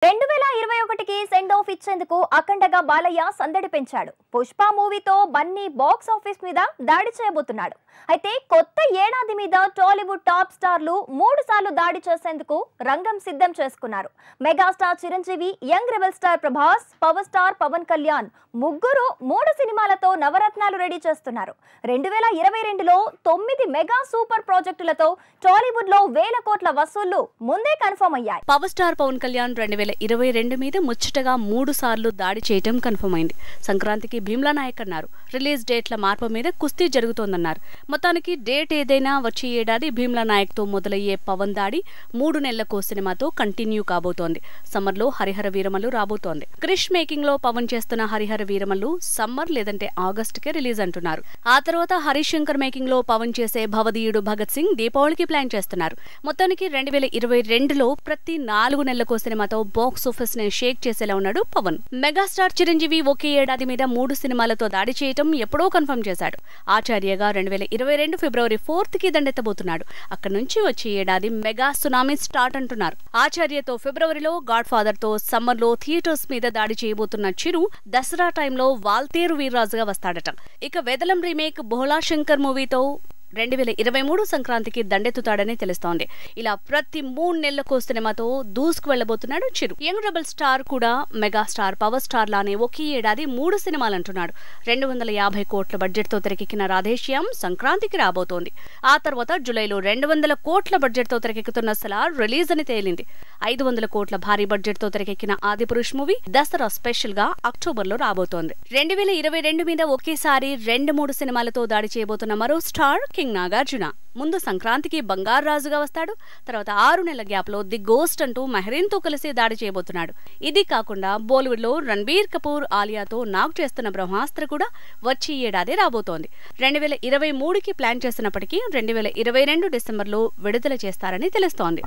2021కి send off ఇచ్చేందుకు అఖండగా బాలయ్య సందడి పెంచాడు. పుష్ప మూవీతో బన్నీ బాక్స్ ఆఫీస్ మీద దాడి చేయబోతున్నాడు. అయితే కొత్త ఏడాది మీద టాలీవుడ్ టాప్ స్టార్లు 3 సార్లు దాడి చేసేందుకు రంగం సిద్ధం చేసుకున్నారు. Megastar Chiranjeevi, young rebel star Prabhas, power star Pawan Kalyan ముగ్గురు 3 సినిమాలతో నవరత్నాలు రెడీ చేస్తున్నారు. 2022లో 9 మెగా సూపర్ ప్రాజెక్టులతో టాలీవుడ్ లో వేల కోట్ల వసూళ్లు ముందే కన్ఫర్మ్ అయ్యాయి. పవర్ స్టార్ పవన్ కళ్యాణ్ 2022 మీద ముచ్చటగా 3 సార్లు దాడి చేయటం కన్ఫర్మ్ అయింది. సంక్రాంతికి భీమ్లా నాయక్ అన్నారు. రిలీజ్ డేట్ల మార్పు మీద కుస్తీ జరుగుతోందన్నారు. మొత్తానికి డేట్ ఏదైనా వచ్చే ఏడాది భీమ్లా నాయక్ తో మొదలయ్యే పవన్ దాడి 3 నెలలకు సినిమాతో కంటిన్యూ కాబోతోంది. సమ్మర్ లో హరిహర వీరమల్లు రాబోతోంది. క్రిష్ మేకింగ్ లో పవన్ చేస్తున్న హరిహర వీరమల్లు సమ్మర్ లేదంటే ఆగస్ట్ కే రిలీజ్ అంటున్నారు. ఆ తర్వాత హరీష్ శంకర్ మేకింగ్ లో పవన్ చేసే భవదీయుడు భగత్ సింగ్ దీపావళికి ప్లాన్ చేస్తున్నారు. మొత్తానికి 2022లో ప్రతి 4 నెలలకు సినిమాతో బాక్స్ ఆఫీస్ ని షేక్ చేసేలా ఉన్నాడు పవన్. మెగాస్టార్ చిరంజీవి ఒకే ఏడాది మీద 3 సినిమాలతో దాడి చేయటం ఎప్పుడో కన్ఫర్మ్ చేశాడు. ఆచార్యగా 2022 ఫిబ్రవరి 4th కి దండెత్తబోతున్నాడు. అక్కడి నుంచి వచ్చే ఏడాది మెగా సునామీ స్టార్ట్ అంటున్నారు. ఆచార్యతో ఫిబ్రవరిలో, గాడ్ ఫాదర్ తో సమ్మర్ లో థియేటర్స్ మీద దాడి చేయబోతున్న చిరు దసరా టైంలో వాల్తేరు వీర్రాజుగా వస్తాడట. ఇక వెదలం రీమేక్ బోలా శంకర్ మూవీతో 2023 సంక్రాంతికి దండెత్తుతాడని తెలుస్తోంది. ఇలా ప్రతి 3 నెలలకు సినిమాతో దూసుకు వెళ్లబోతున్నాడు చిరు. యంగ్ రెబల్ స్టార్ కూడా మెగాస్టార్ పవర్ స్టార్ లానే ఒకే ఏడాది 3 సినిమాలంటున్నాడు. 250 కోట్ల బడ్జెట్ తో తెరకెక్కిన రాధేశ్యామ్ సంక్రాంతికి రాబోతోంది. ఆ తర్వాత జూలైలో 200 కోట్ల బడ్జెట్ తో తెరకెక్కుతున్న సలార్ రిలీజ్ అని తేలింది. 500 కోట్ల భారీ బడ్జెట్ తో తెరకెక్కిన ఆదిపురుష్ మూవీ దసరా స్పెషల్ గా అక్టోబర్ లో రాబోతోంది. 2022 మీద ఒకేసారి 2-3 సినిమాలతో దాడి చేయబోతున్న మరో స్టార్ కింగ్ నాగార్జున. ముందు సంక్రాంతికి బంగారు రాజుగా వస్తాడు. తర్వాత 6 నెలల గ్యాప్ లో ది గోస్ట్ అంటూ మెహరీన్ తో కలిసి దాడి చేయబోతున్నాడు. ఇది కాకుండా బాలీవుడ్ లో రణబీర్ కపూర్, ఆలియాతో నాగ్ చేస్తున్న బ్రహ్మాస్త్ర కూడా వచ్చే ఏడాది రాబోతోంది. 2023కి ప్లాన్ చేసినప్పటికీ 2022 డిసెంబర్లో విడుదల చేస్తారని తెలుస్తోంది.